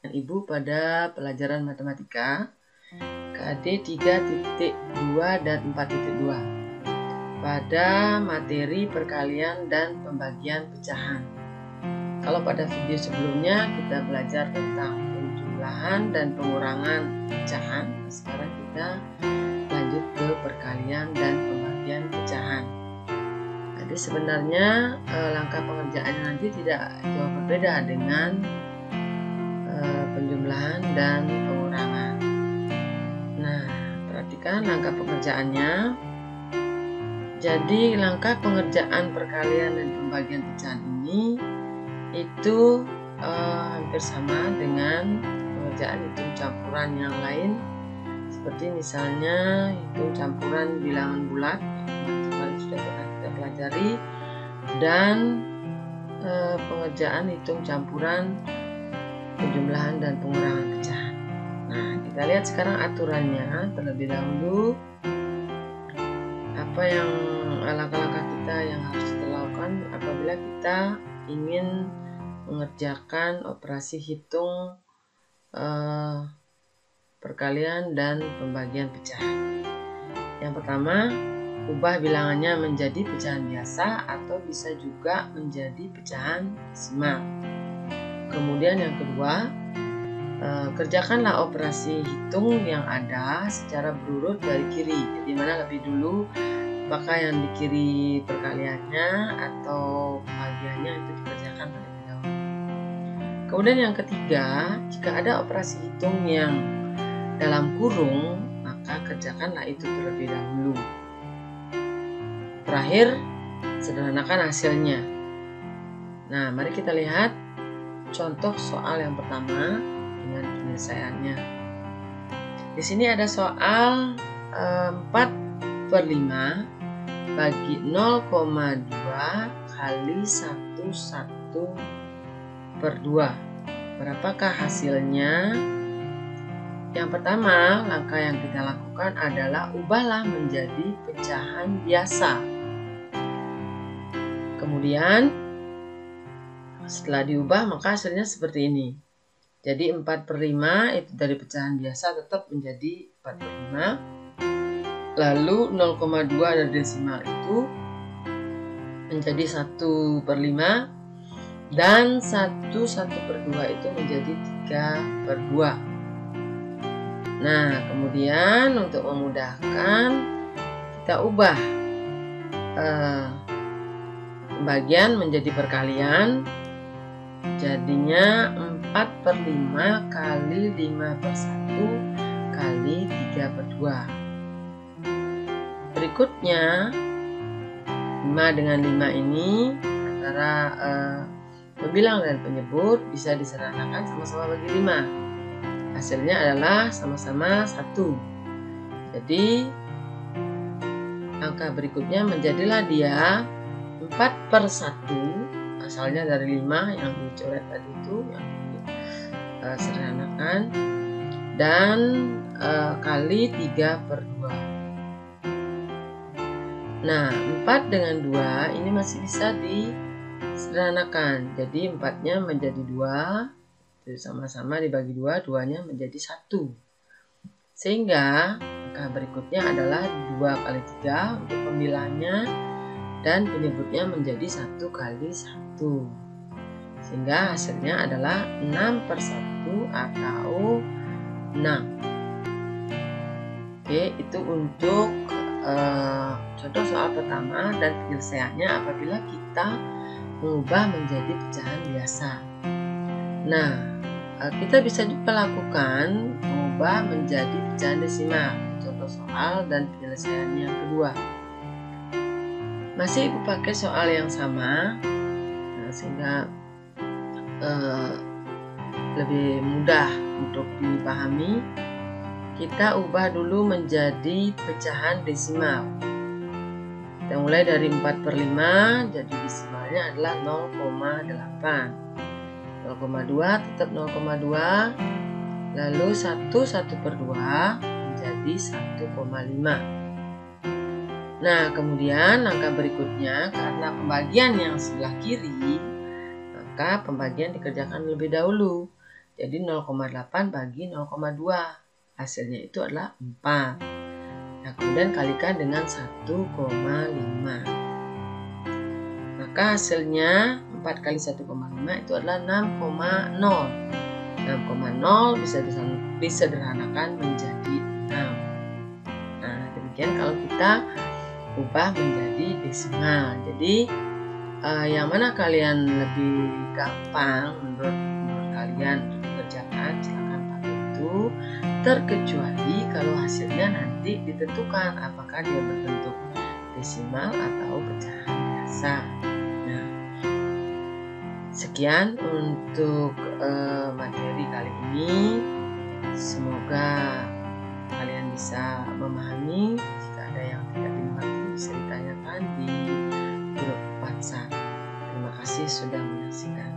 Ibu pada pelajaran matematika KAD 3.2 dan 4.2 pada materi perkalian dan pembagian pecahan. Kalau pada video sebelumnya kita belajar tentang penjumlahan dan pengurangan pecahan, sekarang kita lanjut ke perkalian dan pembagian pecahan. Jadi sebenarnya langkah pengerjaannya nanti tidak jauh berbeda dengan penjumlahan dan pengurangan. Nah, perhatikan langkah pengerjaannya. Jadi langkah pengerjaan perkalian dan pembagian pecahan ini itu hampir sama dengan pengerjaan hitung campuran yang lain, seperti misalnya hitung campuran bilangan bulat yang sudah pernah kita pelajari, dan pengerjaan hitung campuran penjumlahan dan pengurangan pecahan. Nah, kita lihat sekarang aturannya terlebih dahulu. Apa yang langkah-langkah kita yang harus kita lakukan apabila kita ingin mengerjakan operasi hitung perkalian dan pembagian pecahan. Yang pertama, ubah bilangannya menjadi pecahan biasa atau bisa juga menjadi pecahan desimal. Kemudian yang kedua, kerjakanlah operasi hitung yang ada secara berurut dari kiri. Jadi mana lebih dulu, apakah yang di kiri perkaliannya atau pembagiannya itu dikerjakan terlebih dahulu. Kemudian yang ketiga, jika ada operasi hitung yang dalam kurung, maka kerjakanlah itu terlebih dahulu. Terakhir, sederhanakan hasilnya. Nah, mari kita lihat contoh soal yang pertama dengan penyelesaiannya. Di sini ada soal 4/5 bagi 0,2 kali 1/2. Berapakah hasilnya? Yang pertama, langkah yang kita lakukan adalah ubahlah menjadi pecahan biasa. Kemudian setelah diubah maka hasilnya seperti ini. Jadi 4/5 itu dari pecahan biasa tetap menjadi 4/5. Lalu 0,2 dari desimal itu menjadi 1/5. Dan 1/2 itu menjadi 3/2. Nah, kemudian untuk memudahkan kita ubah pembagian menjadi perkalian. Jadinya 4/5 kali 5/1 kali 3/2. Berikutnya 5 dengan 5 ini antara pembilang dan penyebut bisa disederhanakan sama-sama bagi 5. Hasilnya adalah sama-sama 1. Jadi angka berikutnya menjadilah dia 4/1, asalnya dari 5 yang dicoret tadi itu, yang disederhanakan, dan kali 3/2. Nah, 4 dengan 2 ini masih bisa disederhanakan. Jadi 4-nya menjadi 2, sama-sama dibagi 2, 2-nya menjadi 1. Sehingga angka berikutnya adalah 2 kali 3 untuk pembilangnya, dan penyebutnya menjadi 1 kali 1. Sehingga hasilnya adalah 6/1 atau 6. Oke, itu untuk contoh soal pertama dan penyelesaiannya apabila kita mengubah menjadi pecahan biasa. Nah, kita bisa juga lakukan mengubah menjadi pecahan desimal. Contoh soal dan penyelesaiannya yang kedua. Masih Ibu pakai soal yang sama, sehingga lebih mudah untuk dipahami. Kita ubah dulu menjadi pecahan desimal. Kita mulai dari 4/5, jadi desimalnya adalah 0,8. 0,2 tetap 0,2. Lalu 1/2 menjadi 1,5. Nah, kemudian langkah berikutnya, karena pembagian yang sebelah kiri, maka pembagian dikerjakan lebih dahulu. Jadi 0,8 bagi 0,2. Hasilnya itu adalah 4. Nah, kemudian kalikan dengan 1,5. Maka hasilnya 4 kali 1,5 itu adalah 6,0. 6,0 bisa disederhanakan menjadi 6. Nah, demikian kalau kita ubah menjadi desimal. Jadi yang mana kalian lebih gampang menurut kalian untuk dikerjakan, silakan pakai itu, terkecuali kalau hasilnya nanti ditentukan apakah dia berbentuk desimal atau pecahan biasa. Nah, sekian untuk materi kali ini. Semoga kalian bisa memahami. Jika ada yang tidak dimengerti bisa ditanyakan di grup WhatsApp. Terima kasih sudah menyaksikan.